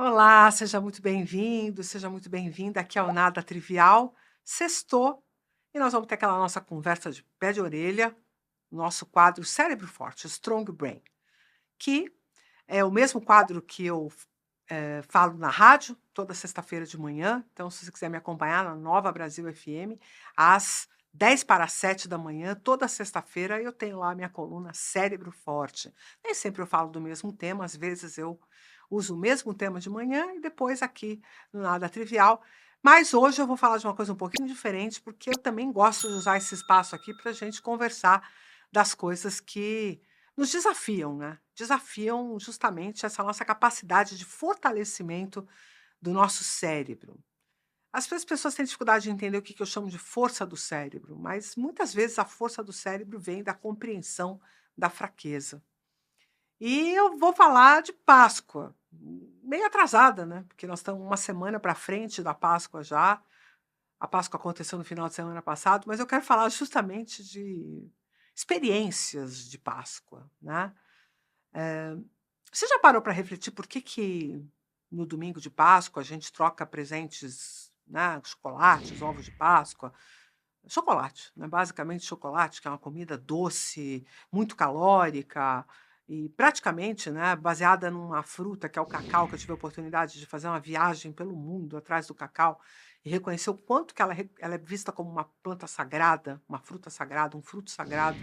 Olá, seja muito bem-vindo, seja muito bem-vinda aqui ao Nada Trivial. Sextou e nós vamos ter aquela nossa conversa de pé de orelha, nosso quadro Cérebro Forte, Strong Brain, que é o mesmo quadro que eu falo na rádio toda sexta-feira de manhã. Então, se você quiser me acompanhar na Nova Brasil FM, às 10 para 7 da manhã, toda sexta-feira, eu tenho lá a minha coluna Cérebro Forte. Nem sempre eu falo do mesmo tema, às vezes eu uso o mesmo tema de manhã e depois aqui no Nada Trivial. Mas hoje eu vou falar de uma coisa um pouquinho diferente, porque eu também gosto de usar esse espaço aqui para a gente conversar das coisas que nos desafiam, né? Desafiam justamente essa nossa capacidade de fortalecimento do nosso cérebro. Às vezes as pessoas têm dificuldade de entender o que eu chamo de força do cérebro, mas muitas vezes a força do cérebro vem da compreensão da fraqueza. E eu vou falar de Páscoa, meio atrasada, né? Porque nós estamos uma semana para frente da Páscoa já. A Páscoa aconteceu no final de semana passado, mas eu quero falar justamente de experiências de Páscoa, né? Você já parou para refletir por que no domingo de Páscoa a gente troca presentes, né, chocolates, ovos de Páscoa, chocolate, né, basicamente chocolate, que é uma comida doce, muito calórica e praticamente, né, baseada numa fruta que é o cacau, que eu tive a oportunidade de fazer uma viagem pelo mundo atrás do cacau e reconhecer o quanto que ela é vista como uma planta sagrada, uma fruta sagrada, um fruto sagrado,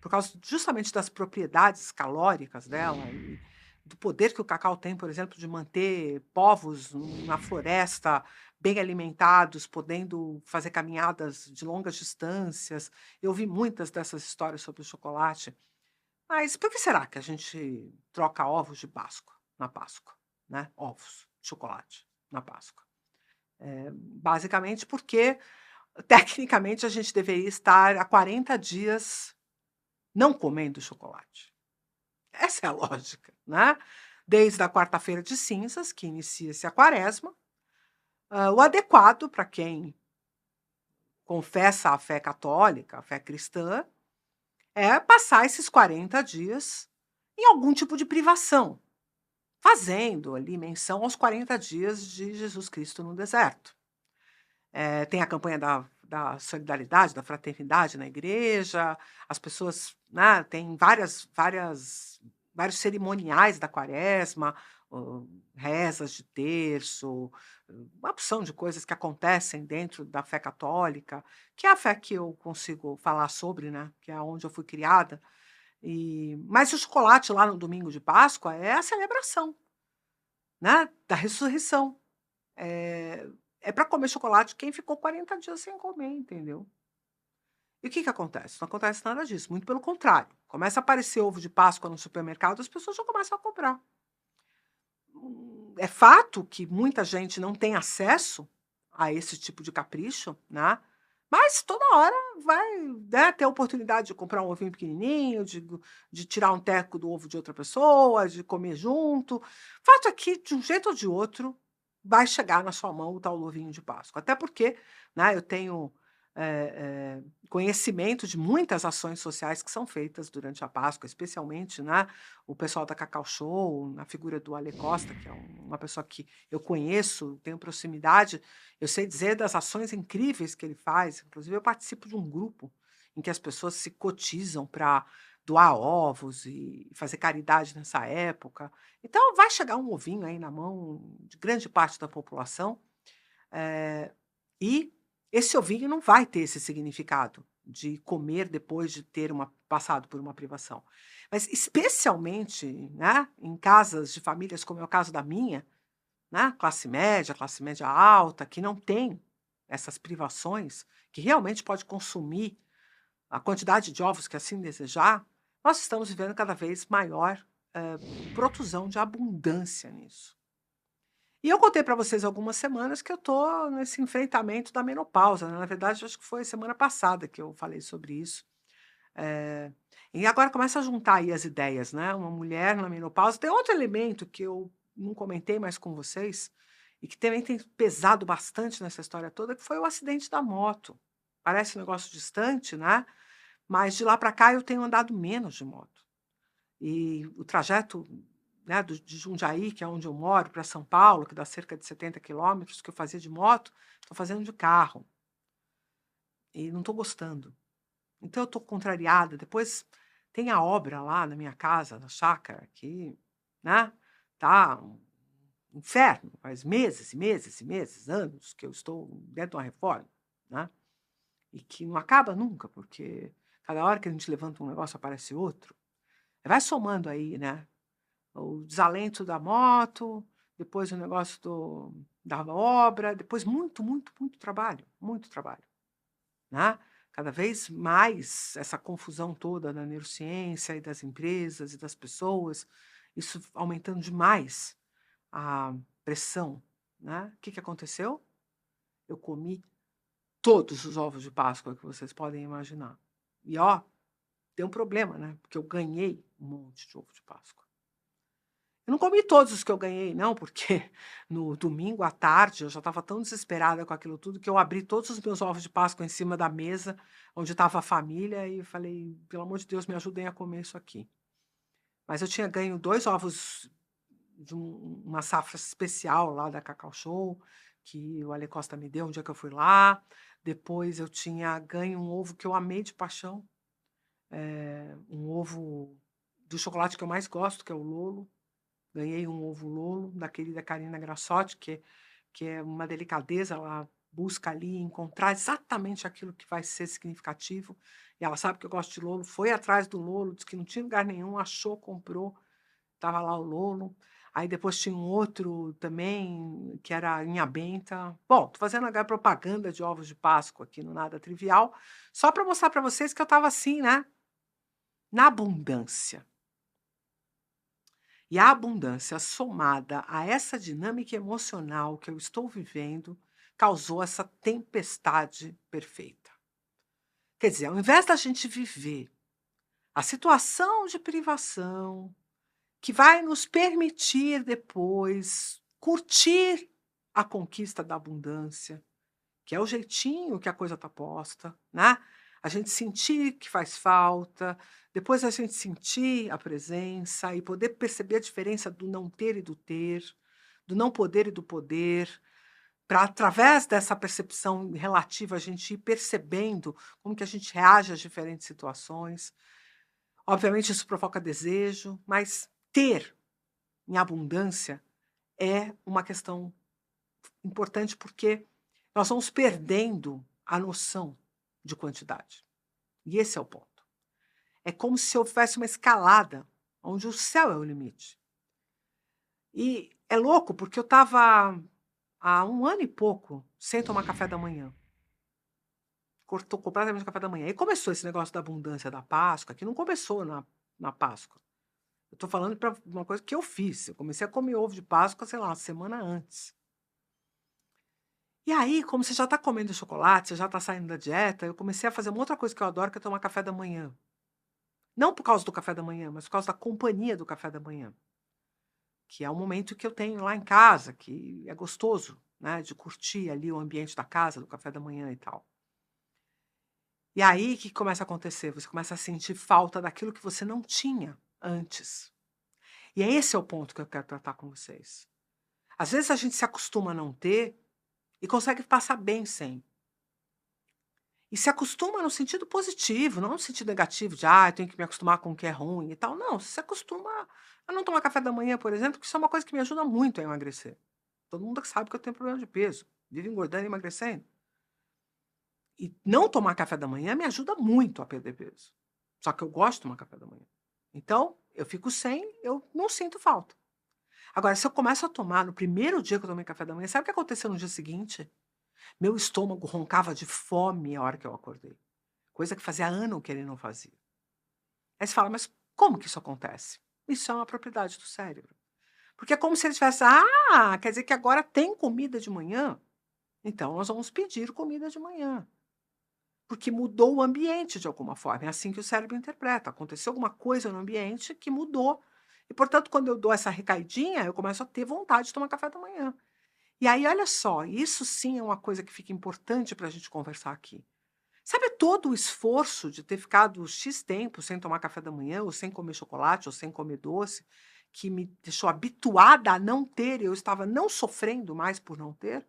por causa justamente das propriedades calóricas dela e do poder que o cacau tem, por exemplo, de manter povos na floresta bem alimentados, podendo fazer caminhadas de longas distâncias. Eu vi muitas dessas histórias sobre o chocolate. Mas por que será que a gente troca ovos de Páscoa na Páscoa, né? Ovos de chocolate na Páscoa. Basicamente porque, tecnicamente, a gente deveria estar há 40 dias não comendo chocolate. Essa é a lógica, né? Desde a quarta-feira de cinzas, que inicia-se a quaresma, o adequado para quem confessa a fé católica, a fé cristã, é passar esses 40 dias em algum tipo de privação, fazendo ali menção aos 40 dias de Jesus Cristo no deserto. Tem a campanha da solidariedade, da fraternidade na igreja, as pessoas, né, têm vários cerimoniais da quaresma, rezas de terço, uma opção de coisas que acontecem dentro da fé católica, que é a fé que eu consigo falar sobre, né, que é onde eu fui criada. Mas o chocolate lá no domingo de Páscoa é a celebração, né, da ressurreição. É para comer chocolate quem ficou 40 dias sem comer, entendeu. E o que que acontece? Não acontece nada disso, muito pelo contrário, começa a aparecer ovo de Páscoa no supermercado, as pessoas já começam a comprar. É fato que muita gente não tem acesso a esse tipo de capricho, né, mas toda hora vai, né, ter a oportunidade de comprar um ovinho pequenininho, de tirar um teco do ovo de outra pessoa, de comer junto. Fato é que, de um jeito ou de outro, vai chegar na sua mão o tal ovinho de Páscoa. Até porque, né, eu tenho, conhecimento de muitas ações sociais que são feitas durante a Páscoa, especialmente, né, o pessoal da Cacau Show, na figura do Ale Costa, que é uma pessoa que eu conheço, tenho proximidade, eu sei dizer das ações incríveis que ele faz. Inclusive, eu participo de um grupo em que as pessoas se cotizam para doar ovos e fazer caridade nessa época. Então, vai chegar um ovinho aí na mão de grande parte da população, e esse ovinho não vai ter esse significado de comer depois de ter passado por uma privação. Mas, especialmente, né, em casas de famílias, como é o caso da minha, né, classe média alta, que não tem essas privações, que realmente pode consumir a quantidade de ovos que assim desejar, nós estamos vivendo cada vez maior protusão de abundância nisso. E eu contei para vocês algumas semanas que eu estou nesse enfrentamento da menopausa, né, na verdade acho que foi semana passada que eu falei sobre isso. Eh, e agora começa a juntar aí as ideias, né, uma mulher na menopausa. Tem outro elemento que eu não comentei mais com vocês, e que também tem pesado bastante nessa história toda, que foi o acidente da moto. Parece um negócio distante, né, mas de lá para cá eu tenho andado menos de moto. E o trajeto né, de Jundiaí, que é onde eu moro, para São Paulo, que dá cerca de 70 quilômetros, que eu fazia de moto, estou fazendo de carro. E não estou gostando. Então eu estou contrariada. Depois tem a obra lá na minha casa, na chácara, que, né, tá um inferno. Faz meses e meses e meses, anos que eu estou dentro de uma reforma, né? E que não acaba nunca, porque cada hora que a gente levanta um negócio aparece outro. Vai somando aí, né? O desalento da moto, depois o negócio da obra, depois muito trabalho, né? Cada vez mais essa confusão toda da neurociência e das empresas e das pessoas, isso aumentando demais a pressão, né? O que aconteceu? Eu comi todos os ovos de Páscoa que vocês podem imaginar. E ó, tem um problema, né? Porque eu ganhei um monte de ovo de Páscoa. Eu não comi todos os que eu ganhei, não, porque no domingo à tarde eu já estava tão desesperada com aquilo tudo que eu abri todos os meus ovos de Páscoa em cima da mesa onde estava a família e falei, pelo amor de Deus, me ajudem a comer isso aqui. Mas eu tinha ganho 2 ovos de uma safra especial lá da Cacau Show, que o Ale Costa me deu um dia que eu fui lá. Depois eu tinha ganho um ovo que eu amei de paixão, um ovo do chocolate que eu mais gosto, que é o Lolo. Ganhei um ovo Lolo da querida Karina Grassotti, que é uma delicadeza, ela busca ali encontrar exatamente aquilo que vai ser significativo, e ela sabe que eu gosto de Lolo, foi atrás do Lolo, disse que não tinha lugar nenhum, achou, comprou, estava lá o Lolo. Aí depois tinha um outro também, que era Inha Benta. Bom, tô fazendo agora propaganda de ovos de Páscoa aqui no Nada Trivial, só para mostrar para vocês que eu estava assim, né, na abundância. E a abundância somada a essa dinâmica emocional que eu estou vivendo causou essa tempestade perfeita. Quer dizer, ao invés da gente viver a situação de privação que vai nos permitir depois curtir a conquista da abundância, que é o jeitinho que a coisa está posta, né? A gente sentir que faz falta, depois a gente sentir a presença e poder perceber a diferença do não ter e do ter, do não poder e do poder, para através dessa percepção relativa a gente ir percebendo como que a gente reage às diferentes situações. Obviamente isso provoca desejo, mas ter em abundância é uma questão importante porque nós vamos perdendo a noção de quantidade. E esse é o ponto. É como se houvesse uma escalada onde o céu é o limite. E é louco porque eu estava há 1 ano e pouco sem tomar café da manhã. Cortou completamente o café da manhã. E começou esse negócio da abundância da Páscoa, que não começou na Páscoa. Eu estou falando para uma coisa que eu fiz. Eu comecei a comer ovo de Páscoa, sei lá, uma semana antes. E aí, como você já está comendo chocolate, você já está saindo da dieta, eu comecei a fazer uma outra coisa que eu adoro, que é tomar café da manhã. Não por causa do café da manhã, mas por causa da companhia do café da manhã. Que é um momento que eu tenho lá em casa, que é gostoso, né? De curtir ali o ambiente da casa, do café da manhã e tal. E aí, o que começa a acontecer? Você começa a sentir falta daquilo que você não tinha antes. E esse é o ponto que eu quero tratar com vocês. Às vezes a gente se acostuma a não ter e consegue passar bem sem. E se acostuma no sentido positivo, não no sentido negativo de, eu tenho que me acostumar com o que é ruim e tal. Não, você se acostuma a não tomar café da manhã, por exemplo, que isso é uma coisa que me ajuda muito a emagrecer. Todo mundo sabe que eu tenho problema de peso, vivo engordando e emagrecendo. E não tomar café da manhã me ajuda muito a perder peso. Só que eu gosto de tomar café da manhã. Então, eu fico sem, eu não sinto falta. Agora, se eu começo a tomar no primeiro dia que eu tomei café da manhã, sabe o que aconteceu no dia seguinte? Meu estômago roncava de fome a hora que eu acordei. Coisa que fazia ano que ele não fazia. Aí você fala, mas como que isso acontece? Isso é uma propriedade do cérebro. Porque é como se ele tivesse, quer dizer que agora tem comida de manhã? Então nós vamos pedir comida de manhã. Porque mudou o ambiente de alguma forma. É assim que o cérebro interpreta. Aconteceu alguma coisa no ambiente que mudou. E, portanto, quando eu dou essa recaidinha, eu começo a ter vontade de tomar café da manhã. E aí, olha só, isso sim é uma coisa que fica importante para a gente conversar aqui. Sabe todo o esforço de ter ficado X tempo sem tomar café da manhã, ou sem comer chocolate, ou sem comer doce, que me deixou habituada a não ter, eu estava não sofrendo mais por não ter,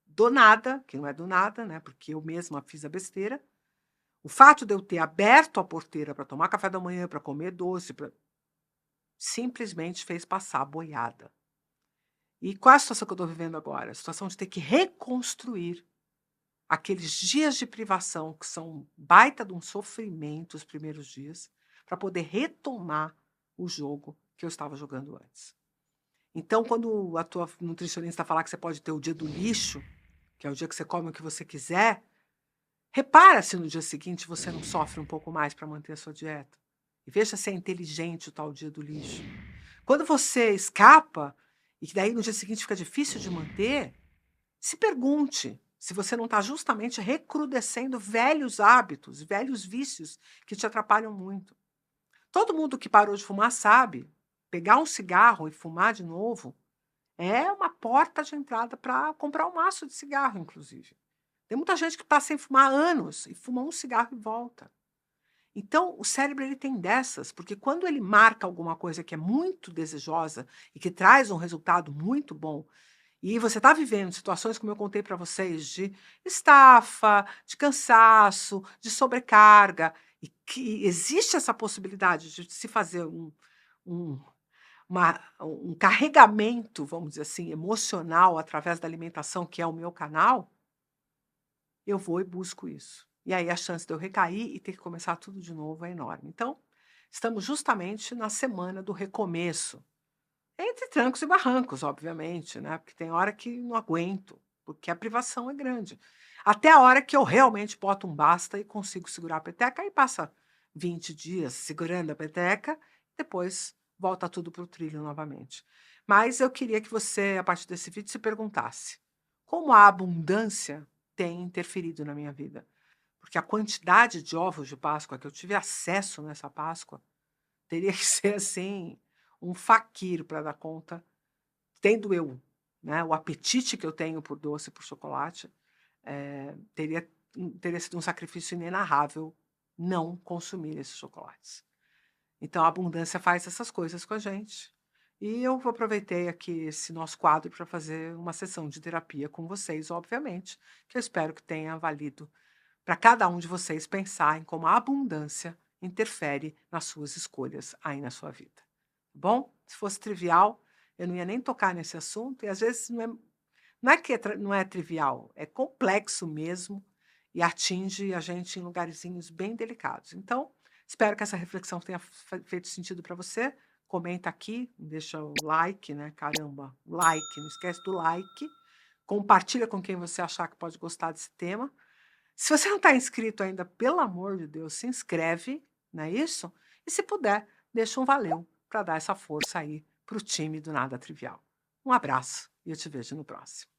do nada, que não é do nada, né, porque eu mesma fiz a besteira. O fato de eu ter aberto a porteira para tomar café da manhã, para comer doce, simplesmente fez passar a boiada. E qual é a situação que eu estou vivendo agora? A situação de ter que reconstruir aqueles dias de privação, que são baita de um sofrimento os primeiros dias, para poder retomar o jogo que eu estava jogando antes. Então, quando a tua nutricionista falar que você pode ter o dia do lixo, que é o dia que você come o que você quiser, repara se no dia seguinte você não sofre um pouco mais para manter a sua dieta. E veja se é inteligente o tal dia do lixo. Quando você escapa, e que daí no dia seguinte fica difícil de manter, se pergunte se você não está justamente recrudescendo velhos hábitos, velhos vícios que te atrapalham muito. Todo mundo que parou de fumar sabe, pegar um cigarro e fumar de novo é uma porta de entrada para comprar um maço de cigarro, inclusive. Tem muita gente que passa sem fumar anos e fuma um cigarro e volta. Então, o cérebro ele tem dessas, porque quando ele marca alguma coisa que é muito desejosa e que traz um resultado muito bom, e você está vivendo situações, como eu contei para vocês, de estafa, de cansaço, de sobrecarga, e que existe essa possibilidade de se fazer um, um carregamento, vamos dizer assim, emocional através da alimentação, que é o meu canal, eu vou e busco isso. E aí a chance de eu recair e ter que começar tudo de novo é enorme. Então, estamos justamente na semana do recomeço. Entre trancos e barrancos, obviamente, né? Porque tem hora que não aguento, porque a privação é grande. Até a hora que eu realmente boto um basta e consigo segurar a peteca, aí passa 20 dias segurando a peteca, depois volta tudo para o trilho novamente. Mas eu queria que você, a partir desse vídeo, se perguntasse: como a abundância tem interferido na minha vida? Porque a quantidade de ovos de Páscoa que eu tive acesso nessa Páscoa teria que ser assim, um faquir para dar conta, tendo eu, né, o apetite que eu tenho por doce, por chocolate, teria sido um sacrifício inenarrável não consumir esses chocolates. Então a abundância faz essas coisas com a gente. E eu aproveitei aqui esse nosso quadro para fazer uma sessão de terapia com vocês, obviamente, que eu espero que tenha valido para cada um de vocês pensar em como a abundância interfere nas suas escolhas aí na sua vida. Tá bom? Se fosse trivial, eu não ia nem tocar nesse assunto, e às vezes não é que não é trivial, é complexo mesmo e atinge a gente em lugarzinhos bem delicados. Então, espero que essa reflexão tenha feito sentido para você. Comenta aqui, deixa o like, né? Caramba, like, não esquece do like. Compartilha com quem você achar que pode gostar desse tema. Se você não está inscrito ainda, pelo amor de Deus, se inscreve, não é isso? E se puder, deixa um valeu para dar essa força aí para o time do Nada Trivial. Um abraço e eu te vejo no próximo.